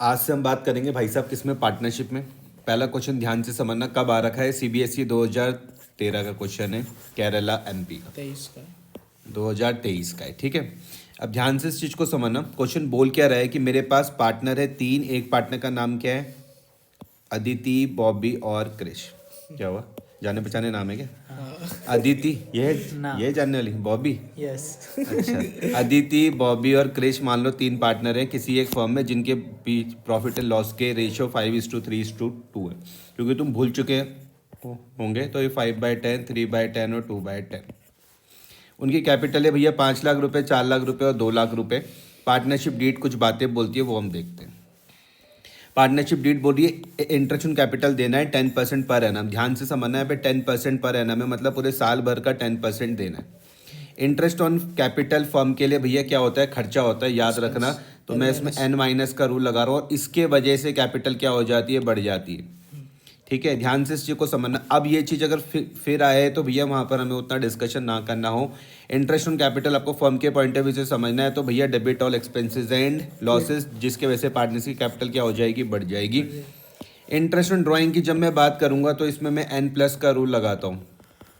आज से हम बात करेंगे भाई साहब किसमें, पार्टनरशिप में। पहला क्वेश्चन ध्यान से समझना, कब आ रखा है, सीबीएसई 2013 का क्वेश्चन है, केरला एमपी का 23 का 2023 का है, ठीक है। अब ध्यान से इस चीज़ को समझना, क्वेश्चन बोल क्या रहा है कि मेरे पास पार्टनर है 3, एक पार्टनर का नाम क्या है, अदिति, बॉबी और क्रिश। क्या हुआ, जाने पहचाने नाम है क्या? अदिति, ये जानने वाली बॉबी। यस। अच्छा, अदिति, बॉबी और क्रिश मान लो 3 पार्टनर हैं किसी एक फर्म में, जिनके बीच प्रॉफिट एंड लॉस के रेशियो 5:3:2 है। क्योंकि तुम भूल चुके होंगे तो ये 5/10, 3/10 और 2/10। उनकी कैपिटल है भैया 5 लाख रुपए, 4 लाख रुपए और 2 लाख रुपए। पार्टनरशिप डीड कुछ बातें बोलती है, वो हम देखते हैं। पार्टनरशिप डीड बोल रही है इंटरेस्ट ऑन कैपिटल देना है 10% पर एनम। ध्यान से समझना है पे 10% पर एनम है, मतलब पूरे साल भर का 10% देना है। इंटरेस्ट ऑन कैपिटल फर्म के लिए भैया क्या होता है, खर्चा होता है, याद रखना। तो मैं इसमें n- का रूल लगा रहा हूँ, इसके वजह से कैपिटल क्या हो जाती है, बढ़ जाती है। ठीक है, ध्यान से इस चीज़ को समझना। अब ये चीज़ अगर फिर आए तो भैया वहाँ पर हमें उतना डिस्कशन ना करना हो। इंटरेस्ट ऑन कैपिटल आपको फर्म के पॉइंट ऑफ व्यू से समझना है, तो भैया debit all expenses and losses, जिसके वजह से पार्टनर्स की कैपिटल क्या हो जाएगी, बढ़ जाएगी। इंटरेस्ट ऑन ड्राइंग की जब मैं बात करूंगा तो इसमें मैं n+ का रूल लगाता हूँ।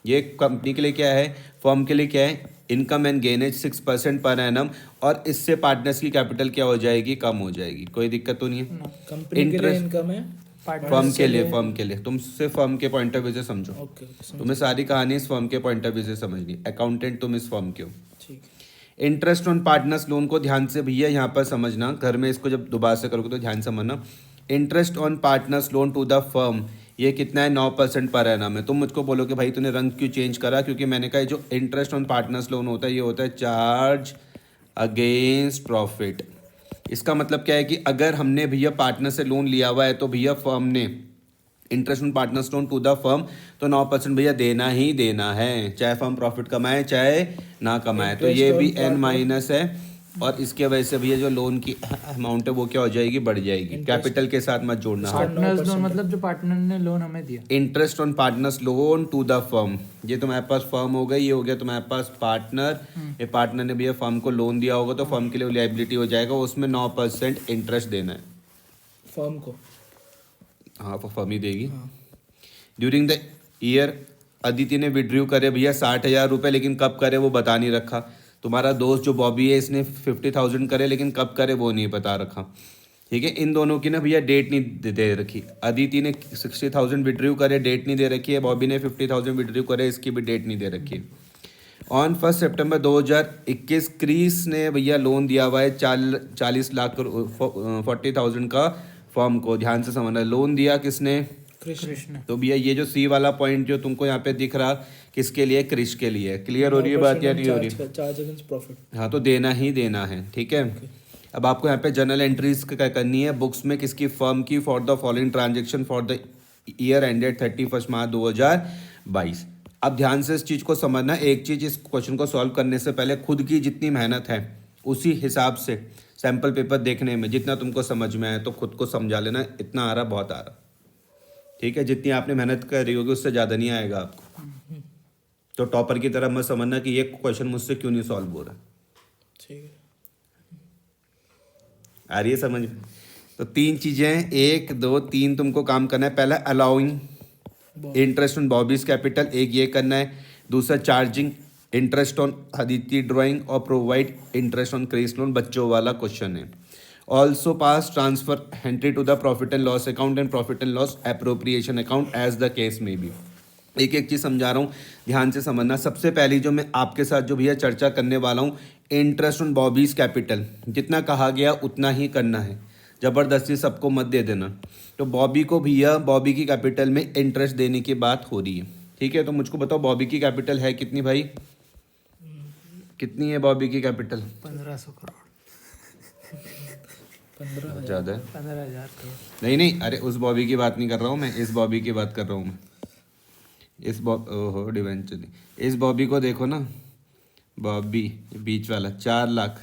ये कंपनी के लिए क्या है, फर्म के लिए क्या है, इनकम एंड गेनेज 6% पर एनम, और इससे पार्टनर्स की कैपिटल क्या हो जाएगी, कम हो जाएगी। कोई दिक्कत तो नहीं है। कंपनी के लिए इनकम है, फर्म के लिए, फर्म के लिए, तुम सिर्फ फर्म के पॉइंट ऑफ व्यू से समझो। ओके तुम्हें सारी कहानी इस फर्म के पॉइंट ऑफ व्यू से समझनी। अकाउंटेंट तुम इस फर्म के हो। ठीक है। इंटरेस्ट ऑन पार्टनर्स लोन को ध्यान से भैया यहाँ पर समझना, घर में इसको जब दोबारा से करोगे तो ध्यान समझना। Interest on partners loan to the firm, ये कितना है, 9% पर एनम है। तुम मुझको बोलोगे भाई तूने रंग क्यों चेंज करा, क्योंकि मैंने कहा जो इंटरेस्ट ऑन पार्टनर्स लोन होता है ये होता है चार्ज अगेंस्ट प्रॉफिट। इसका मतलब क्या है कि अगर हमने भैया पार्टनर से लोन लिया हुआ है तो भैया फर्म ने interest on partners loan to the firm तो 9% भैया देना ही देना है, चाहे फर्म प्रॉफिट कमाए चाहे ना कमाए। तो ये भी n- है, और इसके वजह से भैया जो लोन की अमाउंट है वो क्या हो जाएगी, बढ़ जाएगी। कैपिटल के साथ मत जोड़ना। पार्टनर्स लोन मतलब जो पार्टनर ने लोन हमें दिया। Interest on partners loan to the firm, ये तुम्हारे पास फर्म हो गई, ये हो गया तुम्हारे पास पार्टनर। ये पार्टनर ने भैया फर्म को लोन दिया होगा तो फर्म के लिए लायबिलिटी हो जाएगा, उसमें 9% इंटरेस्ट देना है। फर्म को, हाँ वो फर्म ही देगी। ड्यूरिंग द ईयर अदिति ने विड्रू करे भैया 60,000 रुपये, लेकिन कब करे वो बता नहीं रखा। तुम्हारा दोस्त जो बॉबी है इसने 50,000 करे, लेकिन कब करे वो नहीं बता रखा। ठीक है, इन दोनों की ना भैया डेट नहीं दे रखी। अदिति ने 60,000 विड्रू करे, डेट नहीं दे रखी है। बॉबी ने 50,000 विड्रू करे, इसकी भी डेट नहीं दे रखी है। ऑन 1 सितंबर 2021 क्रिस ने भैया लोन दिया हुआ है 40 लाख 40,000 का फर्म को। ध्यान से समझना, लोन दिया किसने, कृष्ण। तो भैया ये जो सी वाला पॉइंट जो तुमको यहाँ पे दिख रहा, किसके लिए, क्रिश के लिए। क्लियर हो रही है बात या नहीं हो रही? Charge against profit. हाँ तो देना ही देना है, ठीक है। अब आपको यहाँ पे जर्नल एंट्रीज क्या करनी है बुक्स में, किसकी, फर्म की, for the following transaction for the year ended 31 मार्च 2022। अब ध्यान से इस चीज़ को समझना, एक चीज़, इस क्वेश्चन को सॉल्व करने से पहले खुद की जितनी मेहनत है उसी हिसाब से सैम्पल पेपर देखने में जितना तुमको समझ में आए तो खुद को समझा लेना, इतना आ रहा बहुत आ रहा। ठीक है, जितनी आपने मेहनत कर रही होगी उससे ज़्यादा नहीं आएगा आपको। तो टॉपर की तरह मत समझना कि ये क्वेश्चन मुझसे क्यों नहीं सॉल्व हो रहा। ठीक है, आ रही है समझ में? तो 3 चीज़ें, 1 2 3 तुमको काम करना है। पहला allowing interest on Bobby's capital, एक ये करना है। दूसरा charging interest on Aditi drawing, और provide interest on credit loan, बच्चों वाला क्वेश्चन है। Also pass transfer entry to the profit and loss account and profit and loss appropriation account as the case may be. एक एक चीज़ समझा रहा हूँ, ध्यान से समझना। सबसे पहली जो मैं आपके साथ जो भैया चर्चा करने वाला हूँ, इंटरेस्ट ऑन बॉबीज कैपिटल, जितना कहा गया उतना ही करना है, ज़बरदस्ती सबको मत दे देना। तो बॉबी को भैया बॉबी की कैपिटल में इंटरेस्ट देने की बात हो रही है, ठीक है। तो मुझको बताओ बॉबी की कैपिटल है कितनी भाई, कितनी है बॉबी की कैपिटल? 1500 करोड़। 15,000। ज़्यादा है? 15,000 करोड़। नहीं नहीं, अरे उस बॉबी की बात नहीं कर रहा हूँ मैं, इस बॉबी की बात कर रहा हूँ मैं। इस ओहो डिवेंचर, इस बॉबी को देखो ना, बॉबी बीच वाला 4 लाख।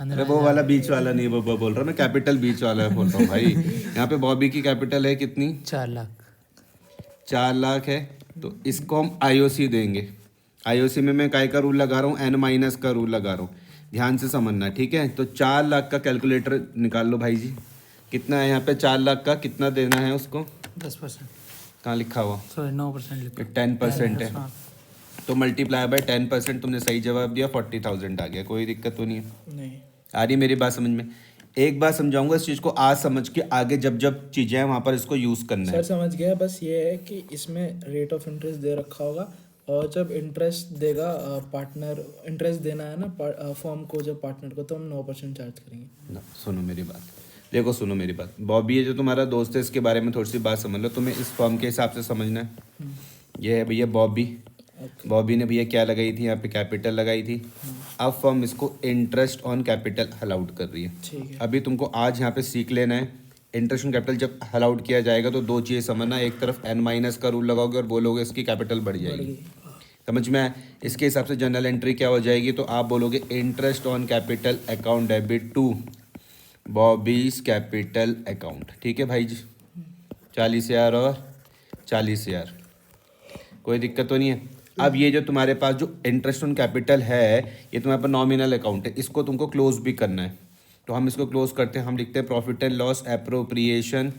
अरे वो वाला बीच वाला नहीं, वो बोल रहा हूँ मैं, कैपिटल बीच वाला बोल रहा हूँ भाई। यहाँ पे बॉबी की कैपिटल है कितनी, 4 लाख। 4 लाख है। तो इसको हम आईओसी देंगे। आईओसी में मैं काय का रूल लगा रहा हूँ, n- का रूल लगा रहा हूँ। ध्यान से समझना, ठीक है। तो 4 लाख का कैलकुलेटर निकाल लो भाई जी। कितना है यहाँ पे 4 लाख का, कितना देना है उसको? 10%। कहाँ लिखा हुआ? सॉरी 9% लिखा। 10% है, हाँ। तो मल्टीप्लाई बाय 10%। तुमने सही जवाब दिया, 40,000 आ गया। कोई दिक्कत तो नहीं है? नहीं। आ रही मेरी बात समझ में? एक बार समझाऊंगा इस चीज़ को, आज समझ के आगे जब जब चीज़ें हैं वहाँ पर इसको यूज़ करना सर है। समझ गया, बस ये है कि इसमें रेट ऑफ इंटरेस्ट दे रखा होगा और जब इंटरेस्ट देगा पार्टनर, इंटरेस्ट देना है ना फर्म को जब पार्टनर को, तो हम 9% चार्ज करेंगे। ना, सुनो मेरी बात, देखो सुनो मेरी बात। बॉबी है जो तुम्हारा दोस्त है, इसके बारे में थोड़ी सी बात समझ लो। तुम्हें इस फर्म के हिसाब से समझना है। ये है भैया बॉबी। ओके। बॉबी ने भैया क्या लगाई थी यहाँ पे? कैपिटल लगाई थी। अब फर्म इसको इंटरेस्ट ऑन कैपिटल अलाउड कर रही है। ठीक है। अभी तुमको आज यहाँ पे सीख लेना है, इंटरेस्ट ऑन कैपिटल जब अलाउड किया जाएगा तो दो चीज़ें समझना। एक तरफ n- का रूल लगाओगे और बोलोगे इसकी कैपिटल बढ़ जाएगी। समझ में आया? इसके हिसाब से जनरल एंट्री क्या हो जाएगी? तो आप बोलोगे interest on capital account debit to Bobby's capital account. ठीक है भाई जी, 40,000 और 40,000। कोई दिक्कत तो नहीं है? अब ये जो तुम्हारे पास जो इंटरेस्ट ऑन कैपिटल है, ये तुम्हारे पास नॉमिनल अकाउंट है, इसको तुमको क्लोज भी करना है। तो हम इसको क्लोज करते हैं, हम लिखते हैं profit and loss appropriation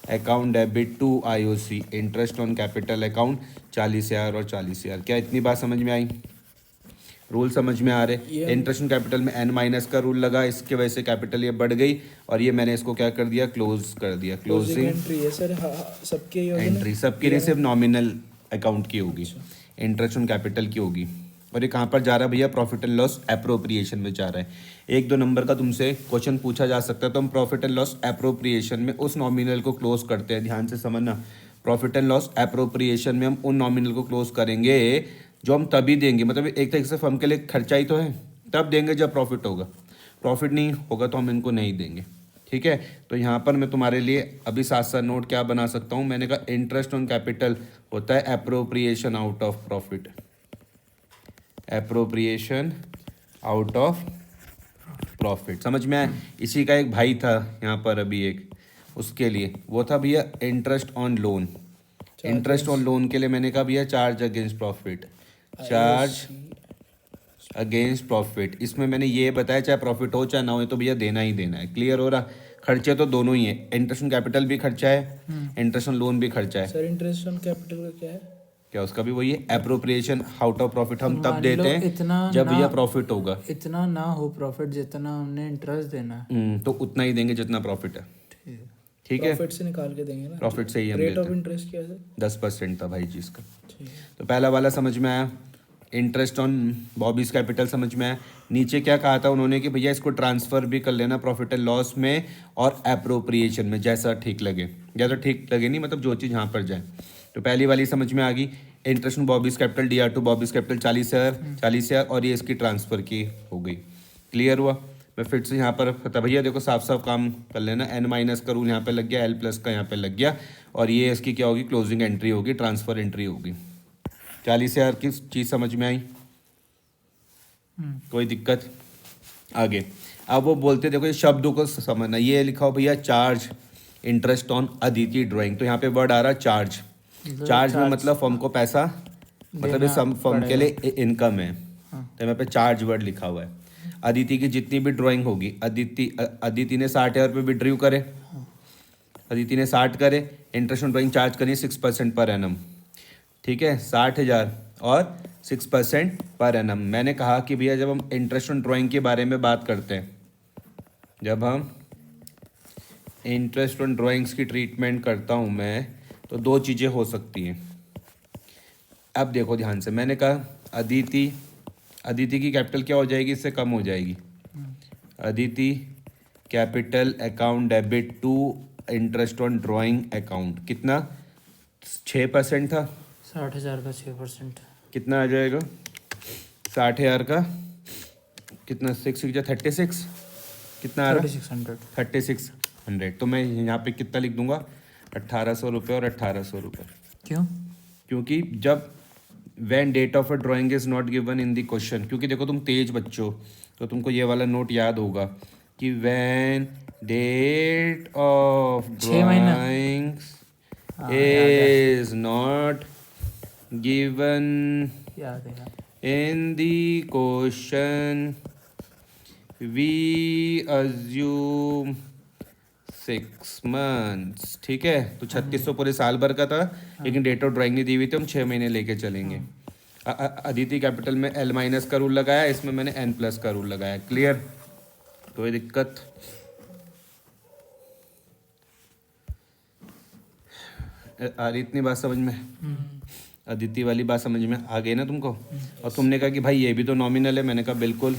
account debit to IOC interest on capital account 40,000 और 40,000। क्या इतनी बात समझ में आई? रूल समझ में आ रहे? इंटरेस्ट ऑन कैपिटल में n- का रूल लगा, इसके वजह से कैपिटल ये बढ़ गई और ये मैंने इसको क्या कर दिया? क्लोज कर दिया। क्लोजिंग एंट्री है सर। सबके ही होगी ना? एंट्री सबके लिए सिर्फ नॉमिनल अकाउंट की होगी, इंटरेस्ट ऑन कैपिटल की होगी। और ये कहाँ पर जा रहा है भैया? प्रॉफिट एंड लॉस एप्रोप्रिएशन में जा रहा है। 1-2 नंबर का तुमसे क्वेश्चन पूछा जा सकता है, तो हम प्रॉफिट एंड लॉस एप्रोप्रिएशन में उस नॉमिनल को क्लोज करते हैं। ध्यान से समझना, प्रॉफिट एंड लॉस एप्रोप्रिएशन में हम उन नॉमिनल को क्लोज करेंगे जो हम तभी देंगे, मतलब एक तरीके से फर्म के लिए खर्चा ही तो है, तब देंगे जब प्रॉफिट होगा। प्रॉफिट नहीं होगा तो हम इनको नहीं देंगे। ठीक है, तो यहाँ पर मैं तुम्हारे लिए अभी साथ साथ नोट क्या बना सकता हूँ? मैंने कहा इंटरेस्ट ऑन कैपिटल होता है appropriation out of profit. Appropriation out of profit, समझ में आया? इसी का एक भाई था यहाँ पर अभी एक, उसके लिए वो था भैया interest on loan. Interest on loan के लिए मैंने कहा भैया charge against profit, charge against profit. इसमें मैंने ये बताया चाहे प्रॉफिट हो चाहे ना हो तो भैया देना ही देना है। क्लियर हो रहा? खर्चे तो दोनों ही है, इंटरेस्ट ऑन कैपिटल भी खर्चा है, इंटरेस्ट ऑन लोन भी खर्चा है। सर इंटरेस्ट ऑन कैपिटल का क्या है? क्या उसका भी वही है, एप्रोप्रिएशन आउट ऑफ प्रॉफिट। हम तब मान देते लो हैं इतना जब भैया ना- प्रॉफिट होगा। इतना ना हो प्रॉफिट जितना हमने इंटरेस्ट देना है। तो उतना ही देंगे जितना प्रॉफिट है। ठीक है। ठीक है, प्रॉफिट से निकाल के देंगे ना? प्रॉफिट से ही हम रेट ऑफ देते हैं। इंटरेस्ट क्या है सर? 10% था भाई जी इसका। ठीक है। तो पहला वाला समझ में आया, इंटरेस्ट ऑन बॉबीज कैपिटल समझ में आया। नीचे क्या कहा था उन्होंने कि भैया इसको ट्रांसफ़र भी कर लेना प्रॉफिट एंड लॉस में और एप्रोप्रिएशन में, जैसा ठीक लगे। ज़्यादा ठीक लगे नहीं, मतलब जो चीज़ यहाँ पर जाए। तो पहली वाली समझ में आ गई, interest on Bobby's capital D R to Bobby's capital 40,000 और ये इसकी ट्रांसफ़र की हो गई। क्लियर हुआ? मैं फिर से यहाँ पर पता भैया देखो साफ साफ काम कर लेना। n- का रूल यहाँ पे लग गया, l+ का यहाँ पे लग गया और ये इसकी क्या होगी? क्लोजिंग एंट्री होगी, ट्रांसफ़र एंट्री होगी। 40,000 की चीज़ समझ में आई? कोई दिक्कत? आगे अब वो बोलते देखो ये शब्दों को समझना। ये लिखा हो भैया charge interest on Aditi drawing, तो यहाँ पे वर्ड आ रहा है चार्ज। चार्ज में मतलब फर्म को पैसा, मतलब ये फर्म के लिए इनकम है। तो यहाँ पे चार्ज वर्ड लिखा हुआ है। अदिति की जितनी भी ड्राइंग होगी, अदिति ने 60,000 रुपये विड्रीव करे, अदिति ने 60 करे, इंटरेस्ट ऑन ड्राइंग चार्ज करिए 6% पर एनम। ठीक है, 60,000 और 6% पर एनम। मैंने कहा कि भैया जब हम इंटरेस्ट ऑन ड्राइंग के बारे में बात करते हैं, जब हम इंटरेस्ट ऑन ड्राइंग्स की ट्रीटमेंट करता हूँ मैं, तो दो चीज़ें हो सकती हैं। अब देखो ध्यान से, मैंने कहा अदिति की कैपिटल क्या हो जाएगी? इससे कम हो जाएगी। Aditi capital account debit to interest on drawing account, कितना? 6% था। 60,000 का 6%। कितना आ जाएगा? 60,000 का कितना? 36 कितना आ रहा? 3600। 3600। तो मैं यहाँ पे कितना लिख दूंगा? 1,800 रुपये और 1,800 रुपये। क्यों? क्योंकि जब when date of a drawing is not given in the question, क्योंकि देखो तुम तेज बच्चो तो तुमको ये वाला नोट याद होगा कि वैन डेट ऑफ 6 महीना। ड्राइंग्स हाँ, इज नॉट गिवन याद है यार। in the question we assume 6 months, ठीक है। तो 3600 पूरे साल भर का था, लेकिन डेट ऑफ ड्राइंग नहीं दी हुई थी, हम 6 महीने लेके चलेंगे। अदिति कैपिटल में L माइनस का रूल लगाया, इसमें मैंने N प्लस का रूल लगाया। क्लियर? कोई दिक्कत? आ रही इतनी बात समझ में? अदिति वाली बात समझ में आ गई ना तुमको? और तुमने कहा कि भाई ये भी तो नॉमिनल है, मैंने कहा बिल्कुल।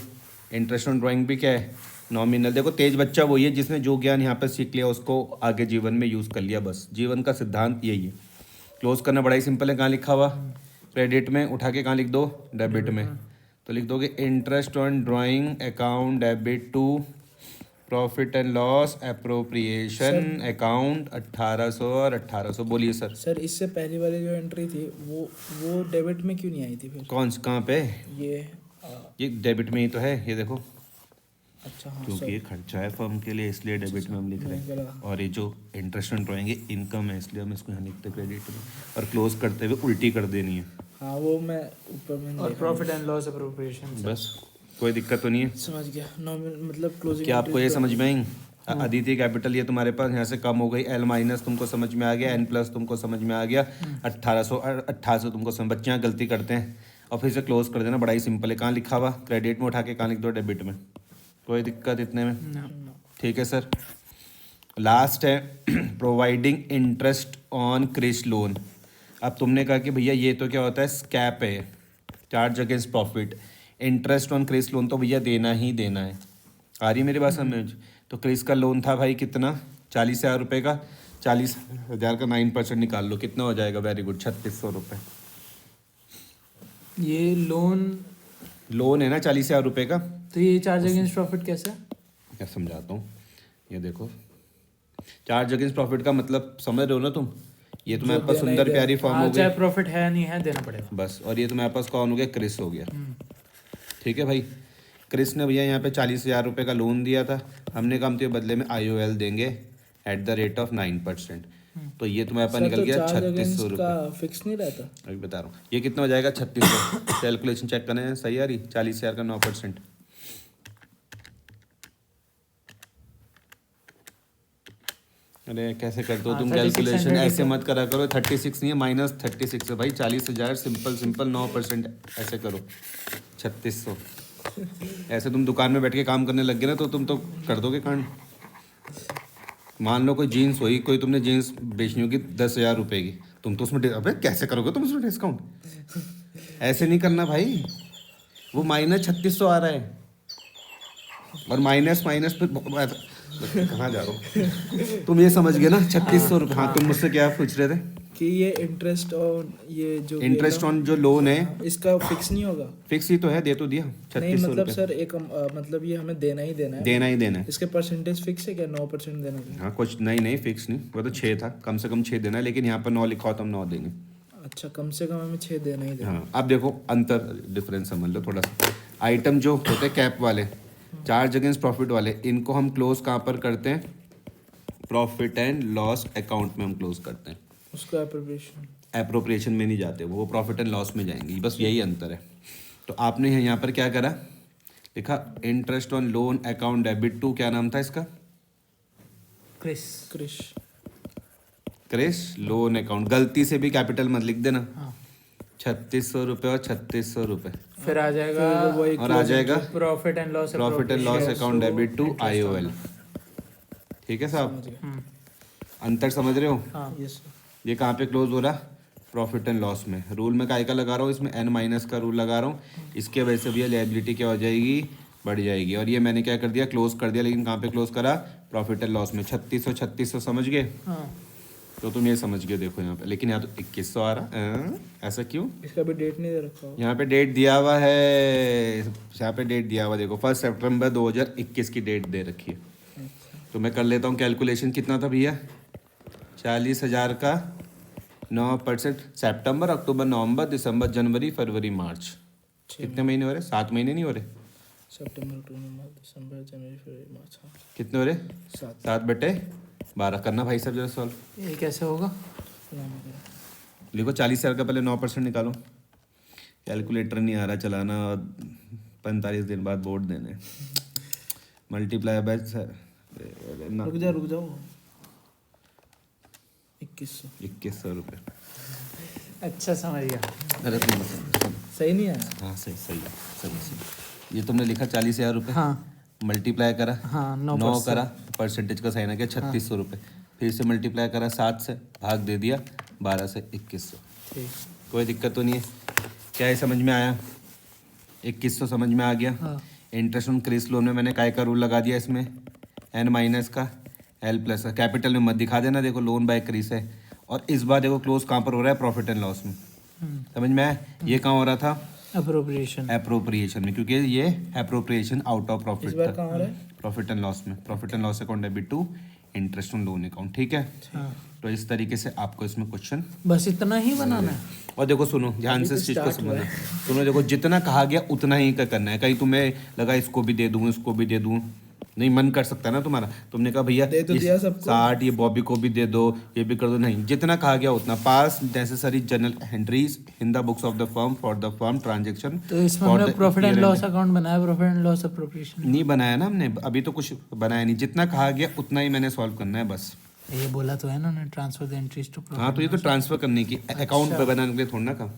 इंटरेस्ट ऑन ड्राइंग भी क्या है? नॉमिनल। देखो तेज बच्चा वही है जिसने जो ज्ञान यहाँ पर सीख लिया उसको आगे जीवन में यूज़ कर लिया, बस। जीवन का सिद्धांत यही है। क्लोज करना बड़ा ही सिंपल है। कहाँ लिखा हुआ? क्रेडिट में। उठा के कहाँ लिख दो? डेबिट में। तो लिख दोगे interest on drawing account debit to profit and loss appropriation account 1800 और 1800। बोलिए सर। सर इससे पहली वाली जो एंट्री थी वो डेबिट में क्यों नहीं आई थी फिर? कौन कहाँ पे? ये ये डेबिट में ही तो है, ये देखो। अच्छा हाँ क्योंकि ये खर्चा है फर्म के लिए, इसलिए डेबिट में हम लिख रहे हैं। और ये जो इंटरेस्ट ऑन ड्राइंग है इनकम है, इसलिए हम इसको यहाँ लिखते क्रेडिट में। और क्लोज करते हुए उल्टी कर देनी है। हाँ वो मैं ऊपर में और प्रॉफिट एंड लॉस अप्रोप्रिएशन। बस, कोई दिक्कत तो नहीं है। समझ गया। नॉमिनल मतलब क्लोजिंग। क्या आपको ये समझ में आई? अदिति कैपिटल ये तुम्हारे पास यहाँ से कम हो गई। L माइनस तुमको समझ में आ गया, N प्लस तुमको समझ में आ गया, 1800 और 1800 तुमको समझ। बच्चे यहाँ गलती करते हैं और फिर से क्लोज कर देना, बड़ा ही सिंपल है। कहाँ लिखा हुआ? क्रेडिट में। उठा के कहाँ लिख दो? डेबिट में। कोई दिक्कत इतने में? ठीक है सर। लास्ट है providing interest on Krish loan. अब तुमने कहा कि भैया ये तो क्या होता है? स्कैप है, charge against profit. Interest on Kris loan तो भैया देना ही देना है। आ रही मेरी बात समझ? तो क्रिस का लोन था भाई कितना? 40,000 रुपये का। 40,000 का 9% निकाल लो, कितना हो जाएगा? वेरी गुड, 3600 रुपये। ये लोन है ना 40,000 रुपये का। तो ये चार्ज अगेंस्ट प्रॉफिट कैसे? क्या समझाता हूँ, ये देखो। चार्ज अगेंस्ट प्रॉफिट का मतलब समझ रहे हो ना तुम? ये तुम्हारे पास सुंदर प्यारी फॉर्म हो चाहे गई, प्रॉफिट है नहीं है देना पड़ेगा बस। और ये तुम्हारे पास कौन हो गया? क्रिस हो गया। ठीक है भाई। क्रिस ने भैया यहाँ पे 40,000 रुपये का लोन दिया था। हमने कहा हम तो बदले में IOL देंगे एट द रेट ऑफ 9%। तो ये तुम्हारे पास निकल गया 3600 रुपये का फिक्स नहीं रहता। अभी बता रहा हूँ। ये कितना हो जाएगा? 3600। कैलकुलेशन चेक करने सही आ रही? 40,000 का 9%। अरे कैसे करते हो तुम कैलकुलेशन? ऐसे मत करा करो। 36 नहीं है, -36 है भाई। 40,000 सिंपल सिंपल 9%। ऐसे करो 3600। ऐसे तुम दुकान में बैठ के काम करने लग गए ना तो तुम तो कर दोगे कांड। मान लो कोई जीन्स हुई, कोई तुमने जीन्स बेचनी होगी 10,000 रुपये की, तुम तो उसमें अबे कैसे करोगे तुम उसमें डिस्काउंट? ऐसे नहीं करना भाई। वो -3600 आ रहा है और माइनस माइनस पे कहाँ जा रहा हूँ? तुम ये समझ गए ना? 3600 रुपये। हाँ तुम मुझसे क्या पूछ रहे थे? कि ये इंटरेस्ट ऑन ये जो इंटरेस्ट ऑन जो लोन है इसका फिक्स नहीं होगा? फिक्स ही तो है, दे तो दिया। नहीं 3600 मतलब रुपये सर एक मतलब ये हमें देना ही देना है। देना ही देना है। इसके परसेंटेज फिक्स है क्या? 9% देना है? हाँ कुछ नहीं फिक्स नहीं, वो तो 6 था। कम से कम 6 देना है, लेकिन यहाँ पर 9 लिखा हो तो हम 9 देंगे। अच्छा कम से कम हमें 6 देना ही देना। हाँ अब देखो अंतर, डिफरेंस समझ लो थोड़ा सा। आइटम जो होते हैं कैप वाले, चार्ज अगेंस्ट प्रॉफिट वाले, इनको हम क्लोज कहाँ पर करते हैं? प्रॉफिट एंड लॉस अकाउंट में हम क्लोज करते हैं। उसका एप्रोप्रिएशन में नहीं जाते, वो प्रॉफिट एंड लॉस में जाएंगी, बस यही अंतर है। तो आपने यहाँ पर क्या करा? लिखा interest on loan account debit to, क्या नाम था इसका? Krish Krish loan account. गलती से भी कैपिटल मत लिख देना। हाँ। 3600 रुपये और 3600 रुपये फिर आ जाएगा और आ जाएगा profit and loss account debit to IOL। ठीक है साहब? अंतर समझ रहे हो? हाँ। यस ये कहाँ पे क्लोज हो रहा? प्रॉफिट एंड लॉस में। रूल में काय का लगा रहा हूँ? इसमें N माइनस का रूल लगा रहा हूँ। इसके वजह से भी लायबिलिटी क्या हो जाएगी? बढ़ जाएगी। और ये मैंने क्या कर दिया? क्लोज कर दिया, लेकिन कहाँ पे क्लोज करा? प्रॉफिट एंड लॉस में। 3600 समझ गए? हाँ। तो तुम ये समझ गए देखो यहाँ पे, लेकिन यहाँ तो 2100 आ रहा। ऐसा क्यों? इसका भी डेट नहीं दे रखा होगा। यहाँ पे डेट दिया हुआ है, यहाँ पे डेट दिया हुआ देखो, 1 सितंबर 2021 की डेट दे रखी है। तो मैं कर लेता हूँ कैलकुलेशन। कितना था भैया? 40,000 का 9%। सितंबर, अक्टूबर, नवंबर, दिसंबर, जनवरी, फरवरी, मार्च। कितने महीने हो रहे? 7 महीने नहीं हो रहे? सितंबर, अक्टूबर, दिसंबर, जनवरी, फरवरी, मार्च। कितने हो रहे? 7। 7/12 करना भाई सब जरा सॉल्व। ये कैसे होगा? लिखो 40,000 का पहले 9% निकालो। कैलकुलेटर नहीं आ रहा चलाना, 45 दिन बाद बोर्ड देने। मल्टीप्लाई बाय रुक जाओ 2100 ₹2100। अच्छा समझ गया। अरे तुम बता। सही नहीं आया? हाँ सही है, सही। ये तुमने लिखा 40,000 हाँ मल्टीप्लाई करा, हाँ 9 करा, परसेंटेज का साइन आ गया 3600 फिर से मल्टीप्लाई करा 7 से, भाग दे दिया 12 से 2100। ठीक। कोई दिक्कत तो नहीं है? क्या ये समझ में आया? 2100 समझ में आ गया। हाँ। इंटरेस्ट ऑन क्रेडिट लोन में मैंने काय का रूल लगा दिया इसमें, n माइनस का l प्लस का, कैपिटल में मत दिखा देना, देखो लोन बाय क्रिस है। और इस बार देखो क्लोज कहाँ पर हो रहा है? प्रॉफिट एंड लॉस में। समझ में आया? ये कहाँ हो रहा था? अप्रोप्रिएशन। एप्रोप्रिएशन में, क्योंकि ये एप्रोप्रिएशन आउट ऑफ इस प्रॉफिट बार था। कहाँ हो रहा है? प्रॉफिट एंड लॉस में। Profit and loss account debit to interest on loan account. ठीक है, हाँ तो इस तरीके से आपको इसमें क्वेश्चन। बस इतना ही बनाना है। और देखो सुनो ध्यान से अभी इस तो चीज को start हुआ समझना। सुनो देखो, जितना कहा गया उतना ही का करना है। कहीं तुम्हें लगा इसको भी दे दूं, इसको भी दे दूं, नहीं मन कर सकता ना तुम्हारा। तुमने कहा भैया दे तो दिया सबको। 60 ये बॉबी को भी दे दो, ये भी कर दो, नहीं, जितना कहा गया उतना। पास necessary general entries in the books of the firm for the firm transaction. तो इसमें हमने प्रॉफिट एंड लॉस अकाउंट बनाया, प्रॉफिट एंड लॉस अप्रोप्रिएशन। नहीं बनाया ना हमने, अभी तो कुछ बनाया नहीं। जितना कहा गया उतना ही मैंने सॉल्व करना है बस। ये बोला तो है ना, ट्रांसफर द एंट्रीज टू। हाँ तो ये तो ट्रांसफर करने की, अकाउंट पे बनाने के लिए थोड़ा ना कहा।